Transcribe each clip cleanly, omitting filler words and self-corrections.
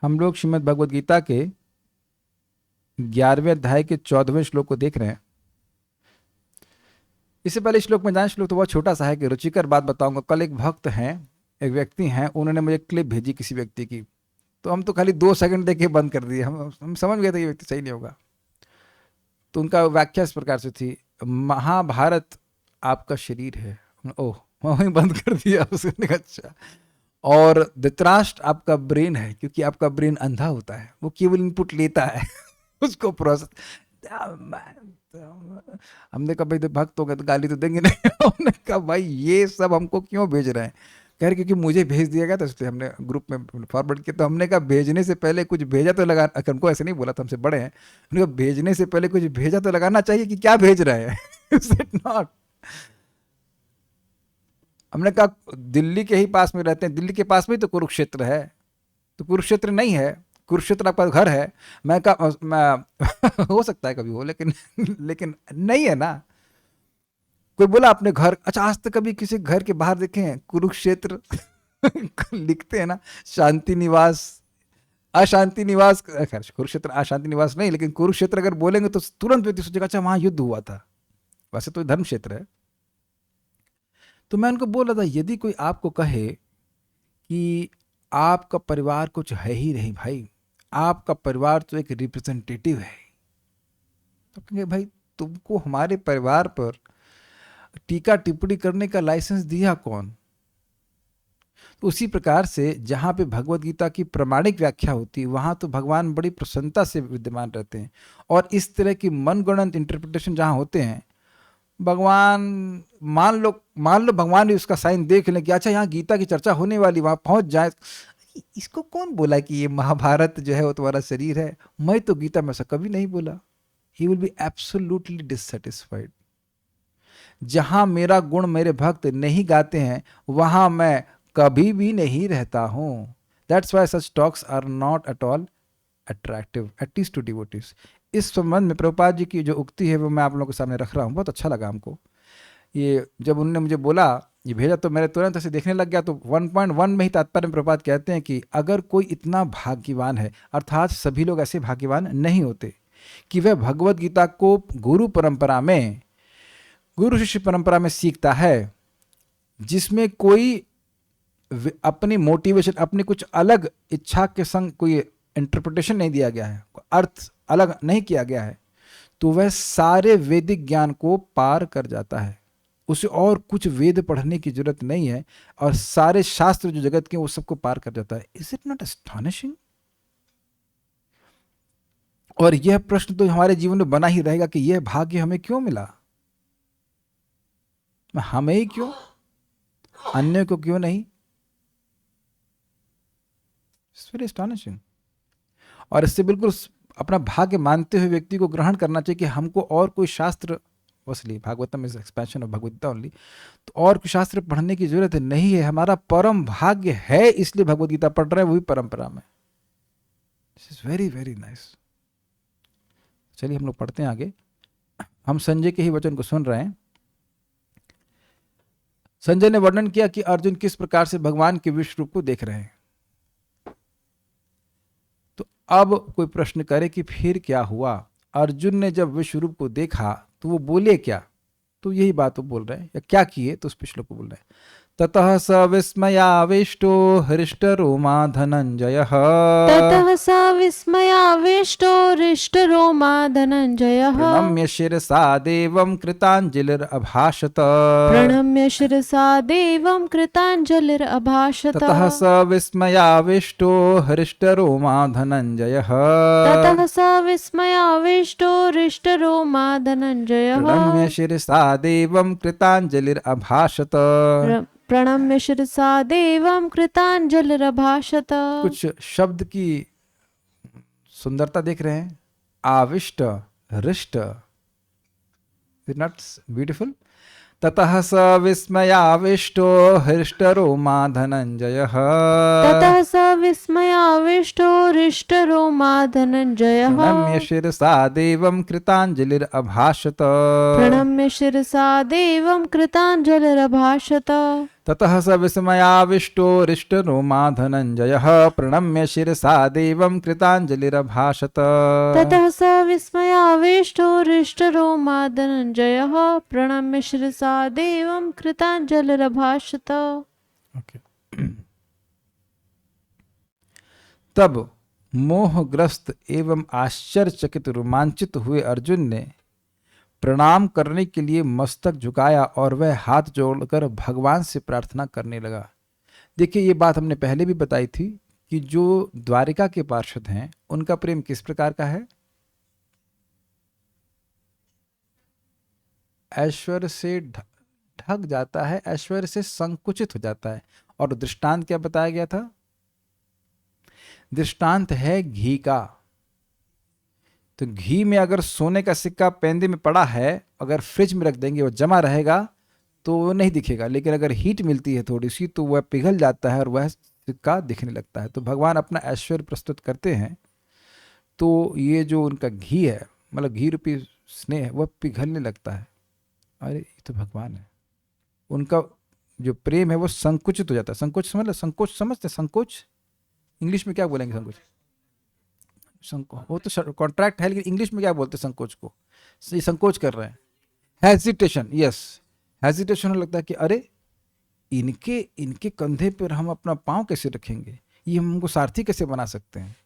हम लोग श्रीमद् भगवद गीता के 11वें अध्याय के 14वें श्लोक को देख रहे हैं। इससे पहले श्लोक में जाएं, श्लोक तो बहुत छोटा सा है कि रुचिकर बात बताऊंगा। कल एक भक्त हैं, एक व्यक्ति हैं, उन्होंने मुझे क्लिप भेजी किसी व्यक्ति की, तो हम तो खाली 2 सेकंड देख के बंद कर दिए। हम समझ गए थे ये व्यक्ति सही नहीं होगा। तो उनका व्याख्या इस प्रकार से थी, महाभारत आपका शरीर है। ओह, वहीं बंद कर दिया उसने कहा अच्छा। और धृतराष्ट्र आपका ब्रेन है, क्योंकि आपका ब्रेन अंधा होता है, वो केवल इनपुट लेता है उसको प्रोसेस। हमने कहा भाई तो भक्त हो गए तो गाली तो देंगे नहीं हमने कहा भाई ये सब हमको क्यों भेज रहे हैं? कह रहे क्योंकि मुझे भेज दिया गया था, इसलिए हमने ग्रुप में फॉरवर्ड किया। तो हमने कहा भेजने से पहले कुछ भेजा तो लगा, हमको ऐसे नहीं बोला था, हमसे बड़े हैं। उन्होंने कहा भेजने से पहले कुछ भेजा तो लगाना चाहिए कि क्या भेज रहे हैं नॉट। हमने कहा दिल्ली के ही पास में रहते हैं, दिल्ली के पास में तो कुरुक्षेत्र है, तो कुरुक्षेत्र नहीं है, कुरुक्षेत्र आपका घर है। मैं हो सकता है कभी हो, लेकिन लेकिन नहीं है ना। कोई बोला अपने घर, अच्छा आज तक कभी किसी घर के बाहर देखे हैं कुरुक्षेत्र लिखते हैं ना, शांति निवास, अशांति निवास। खैर कुरुक्षेत्र अशांति निवास नहीं, लेकिन कुरुक्षेत्र अगर बोलेंगे तो तुरंत व्यक्ति सोचेगा अच्छा वहां युद्ध हुआ था। वैसे तो धर्म क्षेत्र है। तो मैं उनको बोल रहा था, यदि कोई आपको कहे कि आपका परिवार कुछ है ही नहीं भाई, आपका परिवार तो एक रिप्रेजेंटेटिव है, तो कहेंगे भाई तुमको हमारे परिवार पर टीका टिप्पणी करने का लाइसेंस दिया कौन? तो उसी प्रकार से जहाँ पे भगवत गीता की प्रमाणिक व्याख्या होती है, वहाँ तो भगवान बड़ी प्रसन्नता से विद्यमान रहते हैं। और इस तरह की मनगणंत इंटरप्रिटेशन जहाँ होते हैं, भगवान मान लो भगवान भी उसका साइन देख लें कि अच्छा यहाँ गीता की चर्चा होने वाली, वहाँ पहुँच जाए। इसको कौन बोला कि ये महाभारत जो है वो तुम्हारा शरीर है? मैं तो गीता में ऐसा कभी नहीं बोला। He will be absolutely dissatisfied. जहां मेरा गुण मेरे भक्त नहीं गाते हैं, वहां मैं कभी भी नहीं रहता हूं। That's why such talks are not at all attractive, at least to devotees. इस संबंध में प्रभुपाद जी की जो उक्ति है वो मैं आप लोगों के सामने रख रहा हूँ। बहुत अच्छा लगा हमको ये, जब उन्होंने मुझे बोला ये भेजा तो मेरे तुरंत ऐसे देखने लग गया। तो 1.1 में ही तात्पर्य में प्रभुपाद कहते हैं कि अगर कोई इतना भाग्यवान है, अर्थात सभी लोग ऐसे भाग्यवान नहीं होते कि वह भगवत गीता को गुरु परंपरा में, गुरु शिष्य परंपरा में सीखता है, जिसमें कोई अपनी मोटिवेशन, अपनी कुछ अलग इच्छा के संग कोई इंटरप्रिटेशन नहीं दिया गया है, अर्थ अलग नहीं किया गया है, तो वह सारे वैदिक ज्ञान को पार कर जाता है। उसे और कुछ वेद पढ़ने की जरूरत नहीं है, और सारे शास्त्र जो जगत के वो सबको पार कर जाता है। Is it not astonishing? और यह प्रश्न तो हमारे जीवन में बना ही रहेगा कि यह भाग्य हमें क्यों मिला, हमें ही क्यों, अन्य को क्यों नहीं? It's very astonishing. और इससे बिल्कुल अपना भाग्य मानते हुए व्यक्ति को ग्रहण करना चाहिए कि हमको और कोई शास्त्र, इसलिए Bhagavatam is expansion of Bhagavad Gita only, तो और कोई शास्त्र पढ़ने की जरूरत नहीं है। हमारा परम भाग्य है, इसलिए भगवद गीता पढ़ रहे हैं, वही परंपरा में। This is very very nice. चलिए हम लोग पढ़ते हैं आगे। हम संजय के ही वचन को सुन रहे हैं। संजय ने वर्णन किया कि अर्जुन किस प्रकार से भगवान के विश्व रूप को देख रहे हैं। तो अब कोई प्रश्न करे कि फिर क्या हुआ? अर्जुन ने जब विश्व रूप को देखा तो वो बोले क्या? तो यही बात वो बोल रहे हैं, या क्या किए, तो उस पिछले को बोल रहे हैं। ततः स विस्मयाविष्टो हृष्टरोमा धनंजयः, ततः स विस्मयाविष्टो हृष्टरोमा धनञ्जयः प्रणम्य शिरसा देवं कृताञ्जलिरभाषत। प्रणम्य शिरसा देवं कृताञ्जलिरभाषत। ततः स विस्मयाविष्टो हृष्टरोमा धनंजयः, ततः स विस्मयाविष्टो हृष्टरोमा धनञ्जयः प्रणम्य शिरसा देवं कृताञ्जलिरभाषत। प्रणम्य शिरसा देवं कृताञ्जलिरभाषत। कुछ शब्द की सुंदरता देख रहे हैं। आविष्ट, हृष्ट, नॉट ब्यूटिफुल? ततः स विस्मयाविष्टो हृष्टरोमा धनंजयः, ततः स विस्मयाविष्टो हृष्टरोमा धनञ्जयः प्रणम्य शिरसा देवं कृताञ्जलिरभाषत। प्रणम्य शिरसा देवं कृताञ्जलिरभाषत। ततः स विस्मयाविष्टो हृष्टरोमा धनञ्जयः प्रणम्य शिरसा देवं कृताञ्जलिरभाषत। ततः स विस्मयाविष्टो हृष्टरोमा धनञ्जयः प्रणम्य शिरसा देवं कृताञ्जलिरभाषत। तब मोहग्रस्त एवं आश्चर्यचकित रोमांचित हुए अर्जुन ने प्रणाम करने के लिए मस्तक झुकाया और वह हाथ जोड़कर भगवान से प्रार्थना करने लगा। देखिए, ये बात हमने पहले भी बताई थी कि जो द्वारिका के पार्षद हैं उनका प्रेम किस प्रकार का है? ऐश्वर्य से ढक जाता है, ऐश्वर्य से संकुचित हो जाता है। और दृष्टांत क्या बताया गया था? दृष्टांत है घी का। तो घी में अगर सोने का सिक्का पेंदे में पड़ा है, अगर फ्रिज में रख देंगे वो जमा रहेगा तो वो नहीं दिखेगा, लेकिन अगर हीट मिलती है थोड़ी सी तो वह पिघल जाता है और वह सिक्का दिखने लगता है। तो भगवान अपना ऐश्वर्य प्रस्तुत करते हैं, तो ये जो उनका घी है, मतलब घी रूपी स्नेह है, वह पिघलने लगता है। अरे ये तो भगवान है। उनका जो प्रेम है वो संकुचित हो जाता है। संकोच समझ, संकोच समझते? संकोच इंग्लिश में क्या बोलेंगे? संकोच वो तो कॉन्ट्रैक्ट है, लेकिन इंग्लिश में क्या बोलते हैं संकोच को? ये संकोच कर रहे हैं। हेजिटेशन, यस, हेजिटेशन लगता है कि अरे इनके कंधे पर हम अपना पांव कैसे रखेंगे, ये हमको सारथी कैसे बना सकते हैं,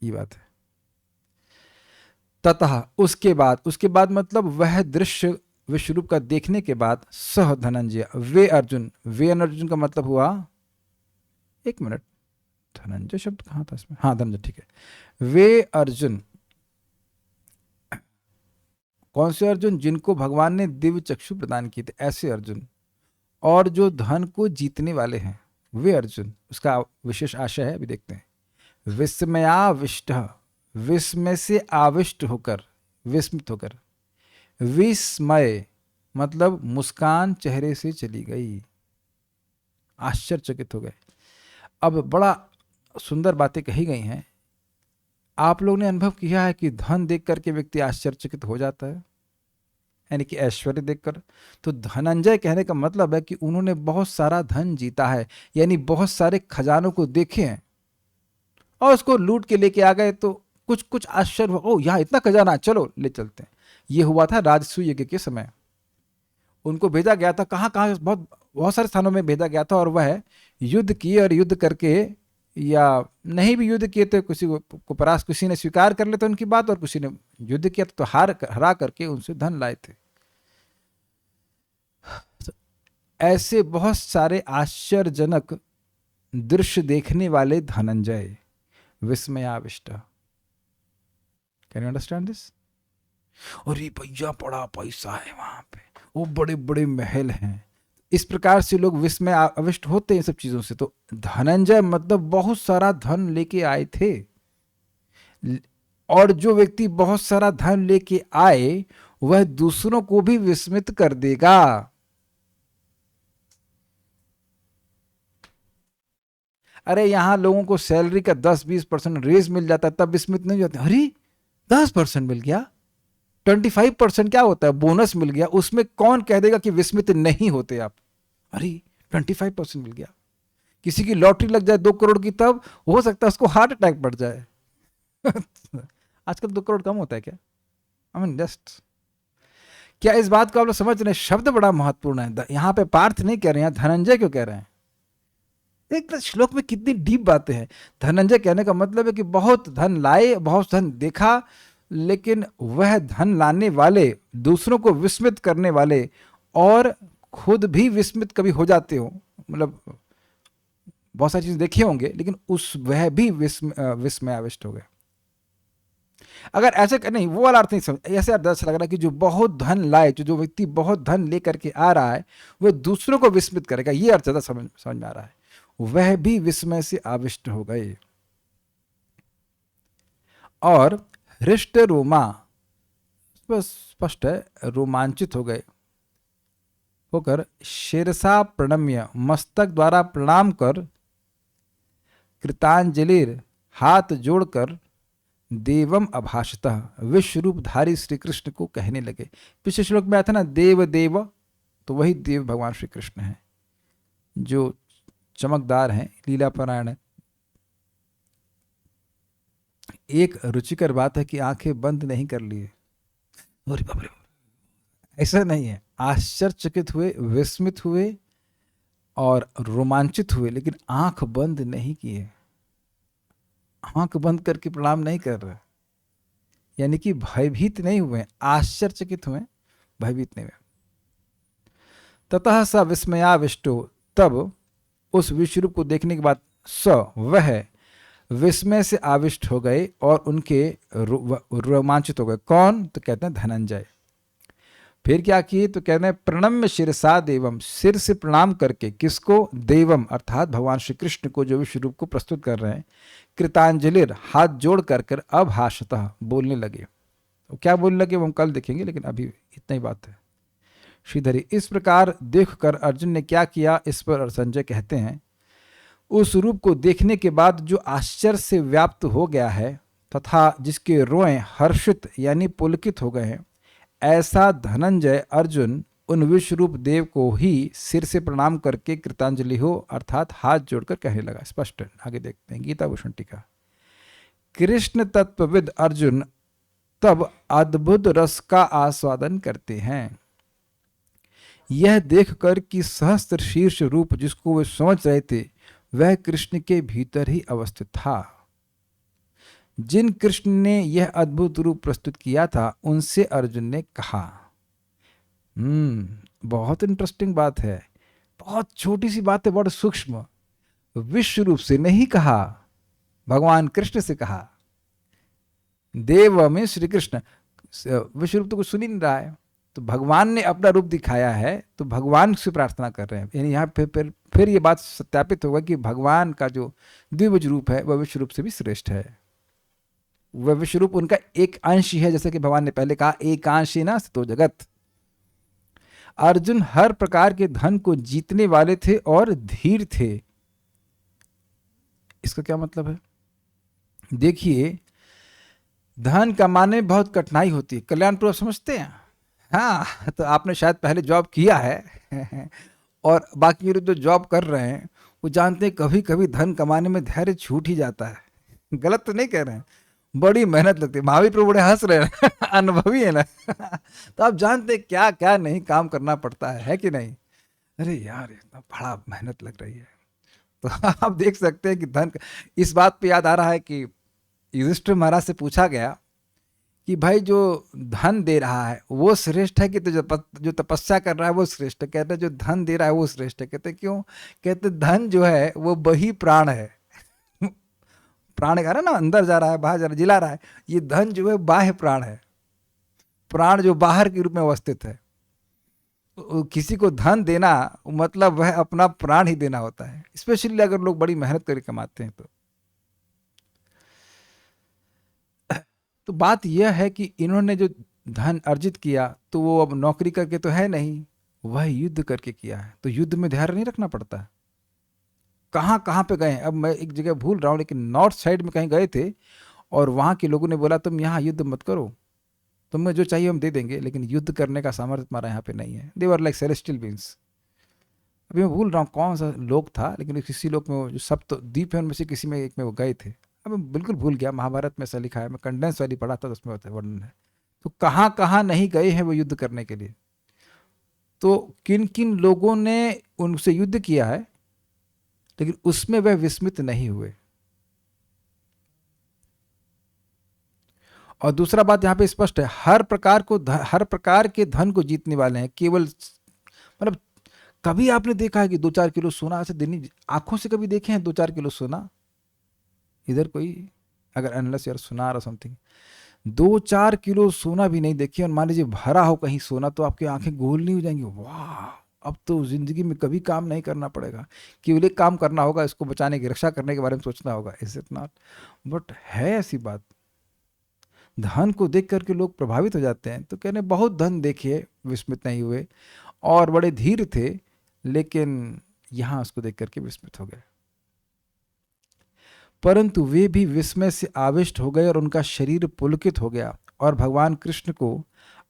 ये बात है। ततः उसके बाद मतलब वह दृश्य विश्वरूप का देखने के बाद सह धनंजय, वे अर्जुन का मतलब हुआ, एक मिनट, धनंजय शब्द कहाँ था इसमें? हाँ, धनंजय, ठीक है। वे अर्जुन, कौन से अर्जुन? जिनको भगवान ने दिव्य चक्षु प्रदान किए थे, ऐसे अर्जुन, और जो धन को जीतने वाले हैं, वे अर्जुन। उसका विशेष आशय है, अभी देखते हैं। विस्मयाविष्ट, विस्मय से आविष्ट होकर, विस्मित होकर। विस्मय मतलब मुस्कान चेहरे से चली गई, आश्चर्यचकित हो गए। अब बड़ा सुंदर बातें कही गई हैं। आप लोगों ने अनुभव किया है कि धन देख करके व्यक्ति आश्चर्यचकित हो जाता है, यानी कि ऐश्वर्य देखकर। तो धनंजय कहने का मतलब है कि उन्होंने बहुत सारा धन जीता है, यानी बहुत सारे खजानों को देखे हैं और उसको लूट के लेके आ गए। तो कुछ कुछ आश्चर्य, ओ यहाँ इतना खजाना, चलो ले चलते हैं। ये हुआ था राजसूय यज्ञ के समय। उनको भेजा गया था, कहाँ कहाँ, बहुत सारे स्थानों में भेजा गया था, और वह युद्ध किए, और युद्ध करके, या नहीं भी युद्ध किए तो किसी ने स्वीकार कर लेते उनकी बात, और किसी ने युद्ध किया तो हरा करके उनसे धन लाए थे। ऐसे बहुत सारे आश्चर्यजनक दृश्य देखने वाले धनंजय, विस्मयाविष्ट। Can you understand this? और ये भैया बड़ा पैसा है वहां पे, वो बड़े बड़े महल हैं, इस प्रकार से लोग विस्मय आविष्ट होते हैं सब चीजों से। तो धनंजय मतलब बहुत सारा धन लेके आए थे, और जो व्यक्ति बहुत सारा धन लेके आए वह दूसरों को भी विस्मित कर देगा। अरे यहां लोगों को सैलरी का 10-20% रेज मिल जाता है, तब विस्मित नहीं होते। अरे 10% मिल गया, 25% क्या होता है, बोनस मिल गया, उसमें कौन कह देगा कि विस्मित नहीं होते आप? अरे 25% मिल गया। किसी की लॉटरी लग जाए 2 करोड़ की, तब हो सकता है उसको हार्ट अटैक बढ़ जाए। आजकल 2 करोड़ कम होता है क्या? आई मीन जस्ट, क्या इस बात को आप लोग समझ रहे हैं? शब्द बड़ा महत्वपूर्ण है। यहां पे पार्थ नहीं कह रहे हैं, धनंजय क्यों कह रहे हैं? एक श्लोक में कितनी डीप बातें हैं। धनंजय कहने का मतलब है कि बहुत धन लाए, बहुत धन देखा, लेकिन वह धन लाने वाले, दूसरों को विस्मित करने वाले, और खुद भी विस्मित कभी हो जाते हो, मतलब बहुत सारी चीजें देखे होंगे, लेकिन वह भी विस्मयाविष्ट हो गए। अगर ऐसे नहीं, वो वाला अर्थ नहीं समझ, ऐसे अर्थ अच्छा लग रहा है कि जो बहुत धन लाए, जो व्यक्ति बहुत धन लेकर के आ रहा है वह दूसरों को विस्मित करेगा, ये अर्थ ज्यादा समझ में आ रहा है। वह भी विस्मय से आविष्ट हो गए। और हृष्ट रोमा, स्पष्ट है, रोमांचित हो गए होकर शिरसा प्रणम्य, मस्तक द्वारा प्रणाम कर, कृतांजलिर हाथ जोड़कर देवम अभाषतः विश्व रूपधारी श्री कृष्ण को कहने लगे। पिछले श्लोक में आया था ना देव देव, तो वही देव भगवान श्री कृष्ण हैं जो चमकदार हैं, लीला परायण है। एक रुचिकर बात है कि आंखें बंद नहीं कर लिए, अरे बाप रे, ऐसा नहीं है। आश्चर्यचकित हुए, विस्मित हुए और रोमांचित हुए, लेकिन आंख बंद नहीं किए, आंख बंद करके प्रणाम नहीं कर रहे, यानी कि भयभीत नहीं हुए, आश्चर्यचकित हुए, भयभीत नहीं हुए। ततः स विस्मयाविष्टो, तब उस विश्वरूप को देखने के बाद स वह विस्मय से आविष्ट हो गए और उनके रोमांचित हो गए। कौन? तो कहते हैं धनंजय। फिर क्या किए? तो कहते हैं प्रणम्य शिरसा देवम, सिर से प्रणाम करके। किसको? देवम अर्थात भगवान श्री कृष्ण को जो विश्व रूप को प्रस्तुत कर रहे हैं। कृतांजलिर हाथ जोड़ कर अभाषतः बोलने लगे। तो क्या बोलने लगे वो हम कल देखेंगे, लेकिन अभी इतना ही बात है। श्रीधरी, इस प्रकार देखकर अर्जुन ने क्या किया, इस पर संजय कहते हैं उस रूप को देखने के बाद जो आश्चर्य से व्याप्त हो गया है तथा जिसके रोएं हर्षित यानी पुलकित हो गए हैं, ऐसा धनंजय अर्जुन उन विश्वरूप देव को ही सिर से प्रणाम करके कृतांजलि हो अर्थात हाथ जोड़कर कहने लगा। स्पष्ट आगे देखते हैं गीता भूषण टीका। कृष्ण तत्वविद अर्जुन तब अद्भुत रस का आस्वादन करते हैं। यह देखकर कि सहस्त्र शीर्ष रूप जिसको वे समझ रहे थे वह कृष्ण के भीतर ही अवस्थित था। जिन कृष्ण ने यह अद्भुत रूप प्रस्तुत किया था उनसे अर्जुन ने कहा, बहुत इंटरेस्टिंग बात है, बहुत छोटी सी बात है, बहुत सूक्ष्म। विश्व रूप से नहीं कहा, भगवान कृष्ण से कहा। देव में श्री कृष्ण, विश्व रूप तो कुछ सुन ही नहीं रहा है, तो भगवान ने अपना रूप दिखाया है, तो भगवान से प्रार्थना कर रहे हैं। यानी यहाँ फिर ये बात सत्यापित होगा कि भगवान का जो द्विभुज रूप है वह विश्व रूप से भी श्रेष्ठ है। वह विश्व रूप उनका एक अंश ही है, जैसे कि भगवान ने पहले कहा एकांशी ना तो जगत। अर्जुन हर प्रकार के धन को जीतने वाले थे और धीर थे। इसका क्या मतलब है? देखिए, धन कमाने में बहुत कठिनाई होती है। कल्याणपुर आप समझते हैं? हाँ, तो आपने शायद पहले जॉब किया है और बाकी लोग जो जॉब कर रहे हैं वो जानते हैं कभी कभी धन कमाने में धैर्य छूट ही जाता है। गलत तो नहीं कह रहे हैं, बड़ी मेहनत लगती है। महावीर प्रभु बड़े हंस रहे हैं अनुभवी है ना तो आप जानते हैं क्या क्या नहीं काम करना पड़ता है कि नहीं? अरे यार, इतना बड़ा मेहनत लग रही है। तो आप देख सकते हैं कि धन, इस बात पे याद आ रहा है कि युधिष्ठिर महाराज से पूछा गया कि भाई जो धन दे रहा है वो श्रेष्ठ है कि तो जो तपस्या कर रहा है वो श्रेष्ठ है? कहते हैं जो धन दे रहा है वो श्रेष्ठ है। कहते क्यों? कहते धन जो है वो बही प्राण है। प्राण का ना अंदर जा रहा है, बाहर जा रहा है, जिला रहा है। ये धन जो है बाह्य प्राण है, प्राण जो बाहर के रूप में अवस्थित है। किसी को धन देना मतलब वह अपना प्राण ही देना होता है, स्पेशली अगर लोग बड़ी मेहनत करके कमाते हैं। तो बात यह है कि इन्होंने जो धन अर्जित किया तो वो अब नौकरी करके तो है नहीं, वह युद्ध करके किया है। तो युद्ध में धैर्य नहीं रखना पड़ता। कहाँ कहाँ पे गए? अब मैं एक जगह भूल रहा हूँ, लेकिन नॉर्थ साइड में कहीं गए थे और वहाँ के लोगों ने बोला तुम यहाँ युद्ध मत करो, तुम्हें जो चाहिए हम दे देंगे, लेकिन युद्ध करने का सामर्थ्य हमारा यहाँ पे नहीं है। दे वर लाइक सेलेस्टियल बींग्स। अभी मैं भूल रहा हूँ कौन सा लोक था, लेकिन किसी लोक में जो सप्तद्वीप है उनमें से किसी में एक में वो गए थे। अब मैं बिल्कुल भूल गया, महाभारत में ऐसा लिखा है, मैं कंडेंस वाली पढ़ा था तो उसमें वर्णन है। तो कहाँ कहाँ नहीं गए हैं वो युद्ध करने के लिए, तो किन किन लोगों ने उनसे युद्ध किया है, लेकिन उसमें वह विस्मित नहीं हुए। और दूसरा बात यहाँ पे स्पष्ट है, हर प्रकार के धन को जीतने वाले हैं। केवल मतलब कभी आपने देखा है कि 2-4 किलो सोना ऐसे देनी, आंखों से कभी देखे हैं 2-4 किलो सोना? इधर कोई अगर अनलेस यार सुनार और समथिंग 2-4 किलो सोना भी नहीं देखिए, और मान लीजिए भरा हो कहीं सोना, तो आपकी आंखें गोल नहीं हो जाएंगी? वाह, अब तो जिंदगी में कभी काम नहीं करना पड़ेगा, केवल एक काम करना होगा, इसको बचाने की, रक्षा करने के बारे में सोचना होगा। Is it not? बट है ऐसी बात। धन को देख करके लोग प्रभावित हो जाते हैं। तो कहने बहुत धन देखिए, विस्मित नहीं हुए और बड़े धीर थे, लेकिन यहां उसको देख करके विस्मित हो गए। परंतु वे भी विस्मय से आविष्ट हो गए और उनका शरीर पुलकित हो गया, और भगवान कृष्ण को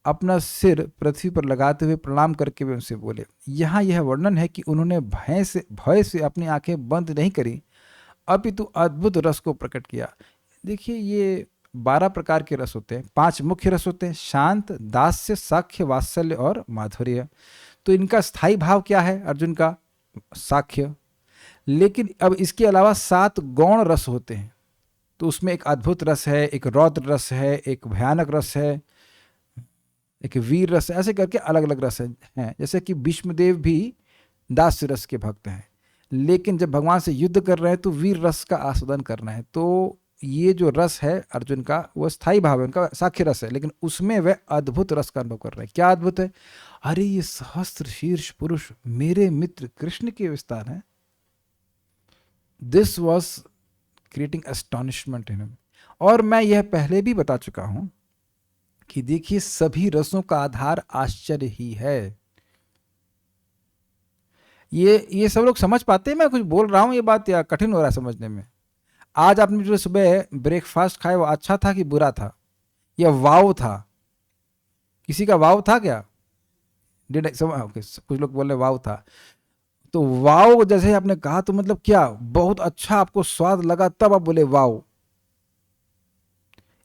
अपना सिर पृथ्वी पर लगाते हुए प्रणाम करके वे उनसे बोले। यहाँ यह वर्णन है कि उन्होंने भय से अपनी आंखें बंद नहीं करी, अपितु अद्भुत रस को प्रकट किया। देखिए, ये 12 प्रकार के रस होते हैं, 5 मुख्य रस होते हैं, शांत, दास्य, साख्य, वात्सल्य और माधुर्य। तो इनका स्थायी भाव क्या है? अर्जुन का साख्य। लेकिन अब इसके अलावा 7 गौण रस होते हैं। तो उसमें एक अद्भुत रस है, एक रौद्र रस है, एक भयानक रस है, एक वीर रस है, ऐसे करके अलग अलग रस हैं। जैसे कि भीष्मदेव भी दास्य रस के भक्त हैं, लेकिन जब भगवान से युद्ध कर रहे हैं तो वीर रस का आस्वादन करना है। तो ये जो रस है अर्जुन का, वो स्थायी भाव है, उनका साख्य रस है, लेकिन उसमें वह अद्भुत रस का अनुभव कर रहे हैं। क्या अद्भुत है? अरे ये सहस्त्र शीर्ष पुरुष मेरे मित्र कृष्ण के विस्तार हैं। This was creating astonishment in him. और मैं यह पहले भी बता चुका हूं कि देखिए, सभी रसों का आधार आश्चर्य ही है। ये सब लोग समझ पाते हैं मैं कुछ बोल रहा हूं ये बात, या कठिन हो रहा है समझने में? आज आपने जो सुबह ब्रेकफास्ट खाया वो अच्छा था कि बुरा था, या वाव था? किसी का वाव था क्या? कुछ लोग बोल रहे वाव था। तो वाव जैसे आपने कहा तो मतलब क्या, बहुत अच्छा आपको स्वाद लगा तब आप बोले वाव?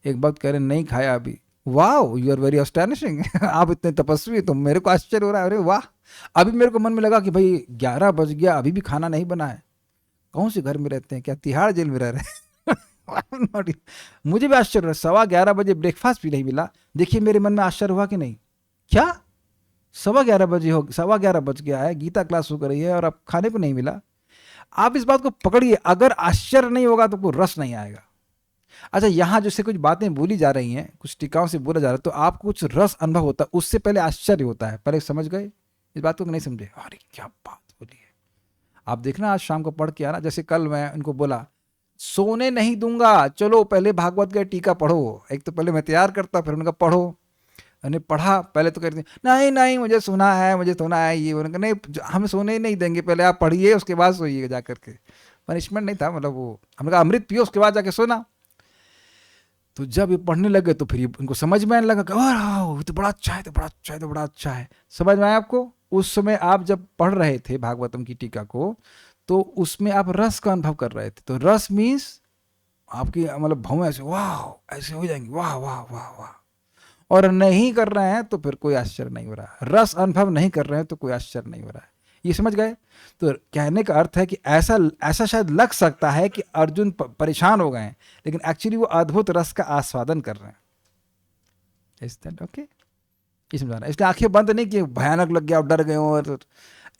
एक बात कह रहे नहीं खाया अभी, वाह यू आर वेरी अस्टैनिशिंग। आप इतने तपस्वी, तो मेरे को आश्चर्य हो रहा है। अरे वाह, अभी मेरे को मन में लगा कि भाई 11 बज गया, अभी भी खाना नहीं बना है। कौन से घर में रहते हैं, क्या तिहाड़ जेल में रह रहे हैं? मुझे भी आश्चर्य हुआ, 11:15 बजे ब्रेकफास्ट भी नहीं मिला। देखिए मेरे मन में आश्चर्य हुआ कि नहीं? क्या 11:15 बजे हो, 11:15 बज गया है, गीता क्लास हो रही है और अब खाने को नहीं मिला? आप इस बात को पकड़िए, अगर आश्चर्य नहीं होगा तो कोई रस नहीं आएगा। अच्छा, यहाँ जैसे कुछ बातें बोली जा रही हैं, कुछ टीकाओं से बोला जा रहा है, तो आपको कुछ रस अनुभव होता है, उससे पहले आश्चर्य होता है। पहले समझ गए इस बात को? नहीं समझे? अरे क्या बात बोली है। आप देखना आज शाम को पढ़ के आना। जैसे कल मैं उनको बोला सोने नहीं दूंगा, चलो पहले भागवत का टीका पढ़ो। एक तो पहले मैं तैयार करता, फिर उनका पढ़ो। मैंने पढ़ा, पहले तो कहते नहीं नहीं मुझे सोना है, मुझे सोना है। ये उन्होंने नहीं, हम सोने ही नहीं देंगे, पहले आप पढ़िए उसके बाद सोइएगा जा करके। पनिशमेंट नहीं था, मतलब वो हमने कहा अमृत पियो उसके बाद जाके सोना। तो जब ये पढ़ने लगे तो फिर उनको समझ में आने लगा कि ओह तो बड़ा अच्छा है, तो बड़ा अच्छा है, तो बड़ा अच्छा है। समझ में आया आपको? उस समय आप जब पढ़ रहे थे भागवतम की टीका को, तो उसमें आप रस का अनुभव कर रहे थे। तो रस मीन्स आपकी मतलब भाव ऐसे वाह, ऐसे हो जाएंगे, वाह वाह वाह वाह। और नहीं कर रहे हैं तो फिर कोई आश्चर्य नहीं हो रहा। रस अनुभव नहीं कर रहे हैं तो कोई आश्चर्य नहीं हो रहा है। ये समझ गए? तो कहने का अर्थ है कि ऐसा शायद लग सकता है कि अर्जुन परेशान हो गए हैं, लेकिन एक्चुअली वो अद्भुत रस का आस्वादन कर रहे हैं। Is that okay? ये समझाना, इसलिए आंखें बंद नहीं कि भयानक लग गया और डर गए हो।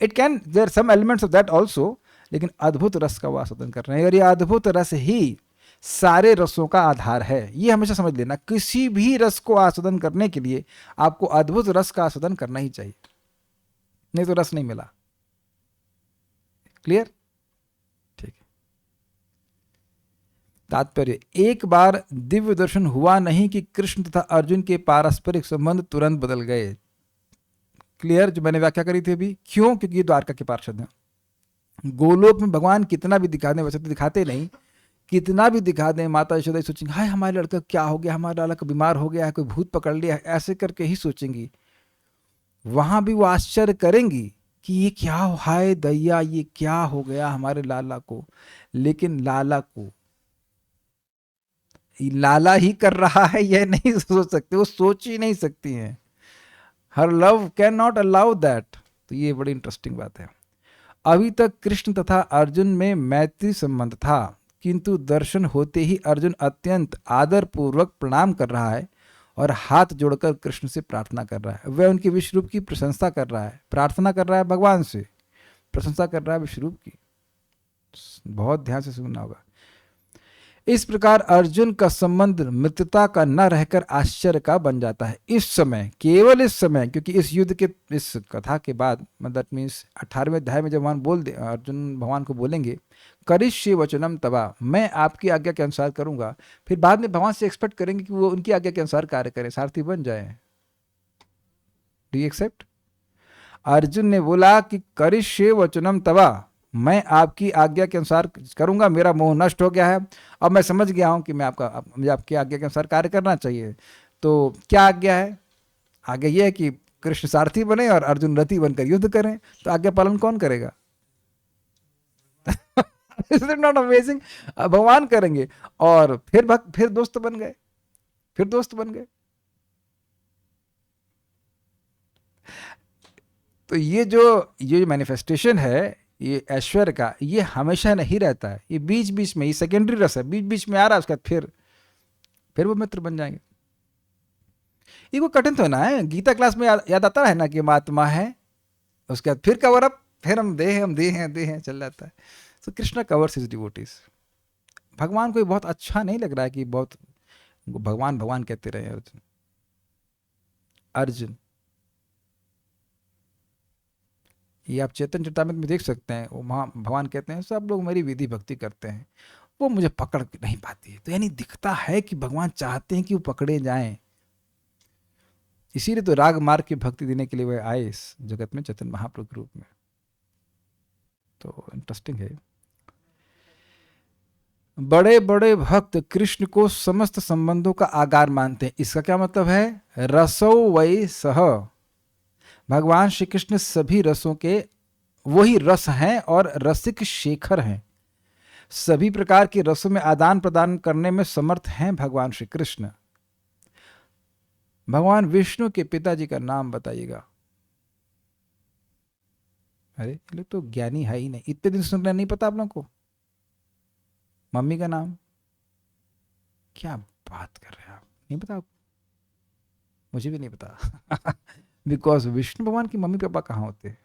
It can there some elements of that also, लेकिन अद्भुत रस का वो आस्वादन कर रहे हैं। और ये अद्भुत रस ही सारे रसों का आधार है। ये हमेशा समझ लेना, किसी भी रस को आस्वादन करने के लिए आपको अद्भुत रस का आस्वादन करना ही चाहिए, नहीं तो रस नहीं मिला। क्लियर? ठीक है। तात्पर्य, एक बार दिव्य दर्शन हुआ नहीं कि कृष्ण तथा अर्जुन के पारस्परिक संबंध तुरंत बदल गए। क्लियर? जो मैंने व्याख्या करी थी अभी। क्यों? क्योंकि द्वारका के पार्षद हैं। गोलोक में भगवान कितना भी दिखा दें, वैसे तो दिखाते नहीं, कितना भी दिखा दें, माता यशोदा सोचेंगे हाय हमारे लड़का क्या हो गया, हमारा लड़का बीमार हो गया है, कोई भूत पकड़ लिया है, ऐसे करके ही सोचेंगी। वहां भी वो आश्चर्य करेंगी कि ये क्या, हाय दैया, ये क्या हो गया हमारे लाला को। लेकिन लाला को लाला ही कर रहा है, यह नहीं सोच सकते, वो सोच ही नहीं सकती हैं। हर love can not allow that. तो ये बड़ी इंटरेस्टिंग बात है। अभी तक कृष्ण तथा अर्जुन में मैत्री संबंध था, किंतु दर्शन होते ही अर्जुन अत्यंत आदर पूर्वक प्रणाम कर रहा है और हाथ जोड़कर कृष्ण से प्रार्थना कर रहा है। वह उनके विश्वरूप की प्रशंसा कर रहा है, प्रार्थना कर रहा है भगवान से, प्रशंसा कर रहा है विश्वरूप की। बहुत ध्यान से सुनना होगा। इस प्रकार अर्जुन का संबंध मित्रता का न रहकर आश्चर्य का बन जाता है। इस समय, केवल इस समय, क्योंकि इस युद्ध के, इस कथा के बाद, दैट मीन्स 18वें अध्याय में जब भगवान अर्जुन भगवान को बोलेंगे करिष्ये वचनम तवा, मैं आपकी आज्ञा के अनुसार करूंगा, फिर बाद में भगवान से एक्सपेक्ट करेंगे कि वो उनकी आज्ञा के अनुसार कार्य करें, सारथी बन जाए। Do you accept? अर्जुन ने बोला कि करिष्ये वचनम तवा, मैं आपकी आज्ञा के अनुसार करूंगा, मेरा मोह नष्ट हो गया है, अब मैं समझ गया हूं कि मुझे आपकी आज्ञा के अनुसार कार्य करना चाहिए। तो क्या आज्ञा है? आज्ञा यह है कि कृष्ण सारथी बने और अर्जुन रथी बनकर युद्ध करें। तो आज्ञा पालन कौन करेगा? Is it not amazing? भगवान करेंगे और फिर दोस्त बन गए, फिर दोस्त बन गए। तो ये जो मैनिफेस्टेशन है ये ऐश्वर्य का, ये हमेशा नहीं रहता है, ये बीच बीच में, ये सेकेंडरी रस है, बीच बीच में आ रहा है, उसके बाद फिर वो मित्र बन जाएंगे। ये को कठिन तो ना है, गीता क्लास में याद आता है ना कि हम आत्मा है, उसके बाद फिर कवर अप, फिर हम देह हैं चल जाता है। तो कृष्णा कवर्स हिज डिवोटीज। भगवान को बहुत अच्छा नहीं लग रहा है कि बहुत भगवान भगवान कहते रहे अर्जुन। ये आप चैतन्य चरितामृत में देख सकते हैं, वो भगवान कहते हैं सब लोग मेरी विधि भक्ति करते हैं, वो मुझे पकड़ नहीं पाती है। तो यानी दिखता है कि भगवान चाहते हैं कि वो पकड़े जाएं, इसीलिए तो राग मार्ग की भक्ति देने के लिए वह आए इस जगत में चैतन्य महाप्रभु के रूप में। तो इंटरेस्टिंग है। बड़े बड़े भक्त कृष्ण को समस्त संबंधों का आगार मानते हैं। इसका क्या मतलब है? रसो वै सह, भगवान श्री कृष्ण सभी रसों के वही रस हैं और रसिक शेखर हैं। सभी प्रकार के रसों में आदान प्रदान करने में समर्थ हैं भगवान श्री कृष्ण। भगवान विष्णु के पिताजी का नाम बताइएगा। अरे ये लोग तो ज्ञानी है ही नहीं, इतने दिन सुन रहे नहीं पता आप लोगों को? मम्मी का नाम, क्या बात कर रहे हैं आप, नहीं पता आपको? मुझे भी नहीं पता। बिकॉज विष्णु भगवान की मम्मी पापा कहाँ होते हैं?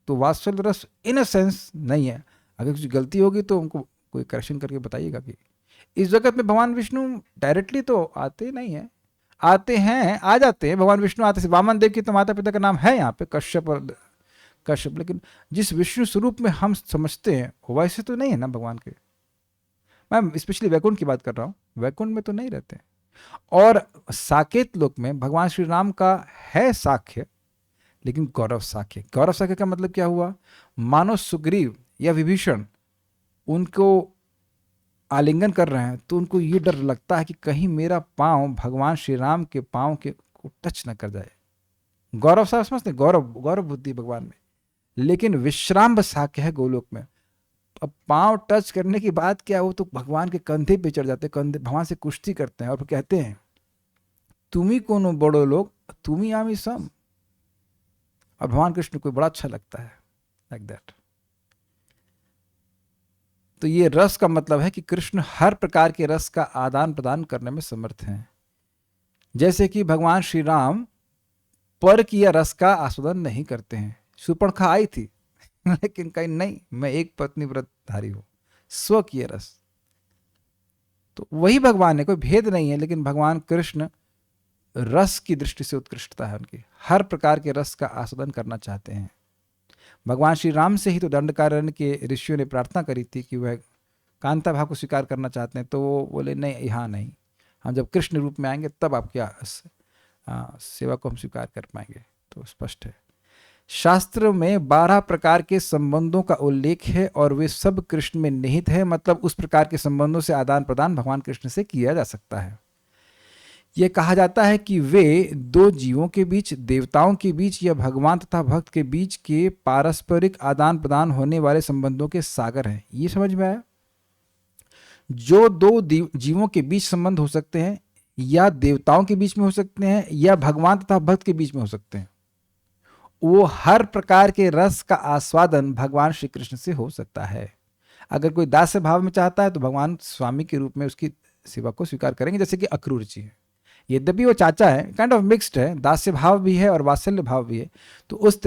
तो वात्सल्य रस इन अ सेंस नहीं है। अगर कुछ गलती होगी तो उनको कोई करेक्शन करके बताइएगा कि इस जगत में भगवान विष्णु डायरेक्टली तो आते नहीं है, आते हैं, आ जाते हैं। भगवान विष्णु आते हैं, वामन देव की तो माता पिता का नाम है यहाँ पे कश्यप और कश्यप, लेकिन जिस विष्णु स्वरूप में हम समझते हैं वैसे तो नहीं है ना भगवान के। मैं स्पेशली वैकुंठ की बात कर रहा हूँ, वैकुंठ में तो नहीं रहते। और साकेत लोक में भगवान श्री राम का है साख्य, लेकिन गौरव साख्य। गौरव साख्य का मतलब क्या हुआ? मानो सुग्रीव या विभीषण उनको आलिंगन कर रहे हैं तो उनको ये डर लगता है कि कहीं मेरा पांव भगवान श्री राम के पांव के को टच न कर जाए। गौरव साहब समझते, गौरव बुद्धि भगवान में। लेकिन विश्राम साख्य है गोलोक में। अब पांव टच करने की बात क्या, वो तो भगवान के कंधे पे चढ़ जाते हैं, कंधे भगवान से कुश्ती करते हैं और कहते हैं तुम्ही कोनो बड़ो लोग तुम्ही आमी सम। और भगवान कृष्ण को बड़ा अच्छा लगता है लाइक दैट। तो ये रस का मतलब है कि कृष्ण हर प्रकार के रस का आदान प्रदान करने में समर्थ हैं। जैसे कि भगवान श्री राम पर किया रस का आस्वादन नहीं करते हैं। शूर्पणखा आई थी लेकिन कहीं नहीं, मैं एक पत्नी व्रतधारी हूं, स्व किए रस। तो वही भगवान है, कोई भेद नहीं है। लेकिन भगवान कृष्ण रस की दृष्टि से उत्कृष्टता है उनकी, हर प्रकार के रस का आस्वादन करना चाहते हैं। भगवान श्री राम से ही तो दंडकारण्य के ऋषियों ने प्रार्थना करी थी कि वह कांता भाव को स्वीकार करना चाहते हैं, तो वो बोले नहीं, यहाँ नहीं, हम जब कृष्ण रूप में आएंगे तब आपकी सेवा को हम स्वीकार कर पाएंगे। तो स्पष्ट है, शास्त्र में 12 प्रकार के संबंधों का उल्लेख है और वे सब कृष्ण में निहित है। मतलब उस प्रकार के संबंधों से आदान प्रदान भगवान कृष्ण से किया जा सकता है। यह कहा जाता है कि वे दो जीवों के बीच, देवताओं के बीच या भगवान तथा भक्त के बीच के पारस्परिक आदान प्रदान होने वाले संबंधों के सागर हैं। ये समझ में आया? जो दो जीवों के बीच संबंध हो सकते हैं, या देवताओं के बीच में हो सकते हैं, या भगवान तथा भक्त के बीच में हो सकते हैं, वो हर प्रकार के रस का आस्वादन भगवान श्री कृष्ण से हो सकता है। अगर कोई दास्य भाव में चाहता है तो भगवान स्वामी के रूप में उसकी सेवा को स्वीकार करेंगे, जैसे कि अक्रूर जी है। यद्यपि वो चाचा है, काइंड ऑफ मिक्स्ड है, दास्य भाव भी है और वात्सल्य भाव भी है, तो उस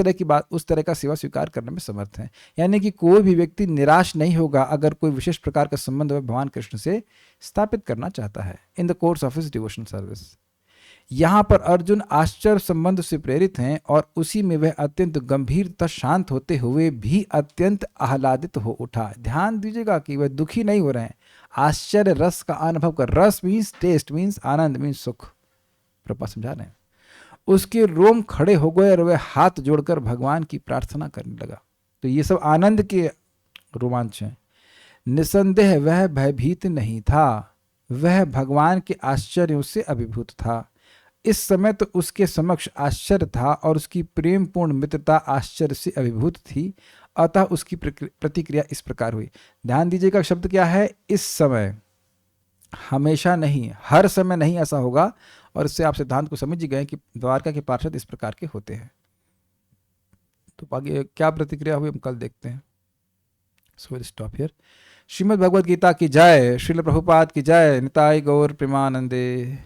तरह का सेवा स्वीकार करने में समर्थ है। यानी कि कोई भी व्यक्ति निराश नहीं होगा अगर कोई विशेष प्रकार का संबंध भगवान कृष्ण से स्थापित करना चाहता है in the course of his devotional service. यहाँ पर अर्जुन आश्चर्य संबंध से प्रेरित हैं और उसी में वह अत्यंत गंभीर तथा शांत होते हुए भी अत्यंत आह्लादित हो उठा। ध्यान दीजिएगा कि वह दुखी नहीं हो रहे हैं, आश्चर्य रस का अनुभव कर। रस मीन्स टेस्ट, मीन्स आनंद, मीन्स सुख। प्रभुपाद समझा रहे हैं। उसके रोम खड़े हो गए और वह हाथ जोड़कर भगवान की प्रार्थना करने लगा। तो ये सब आनंद के रोमांच है। निसंदेह वह भयभीत नहीं था, वह भगवान के आश्चर्यों से अभिभूत था। इस समय तो उसके समक्ष आश्चर्य था और उसकी प्रेमपूर्ण मित्रता आश्चर्य से अभिभूत थी, अतः उसकी प्रतिक्रिया इस प्रकार हुई। ध्यान दीजिएगा शब्द क्या है, इस समय, हमेशा नहीं, हर समय नहीं ऐसा होगा। और इससे आप सिद्धांत को समझ गए कि द्वारका के पार्षद इस प्रकार के होते हैं। तो आगे क्या प्रतिक्रिया हुई हम कल देखते हैं। So will stop here. Shrimad Bhagavad Gita की जय, श्रील प्रभुपाद की जय, निताई गौर प्रेमानंदे।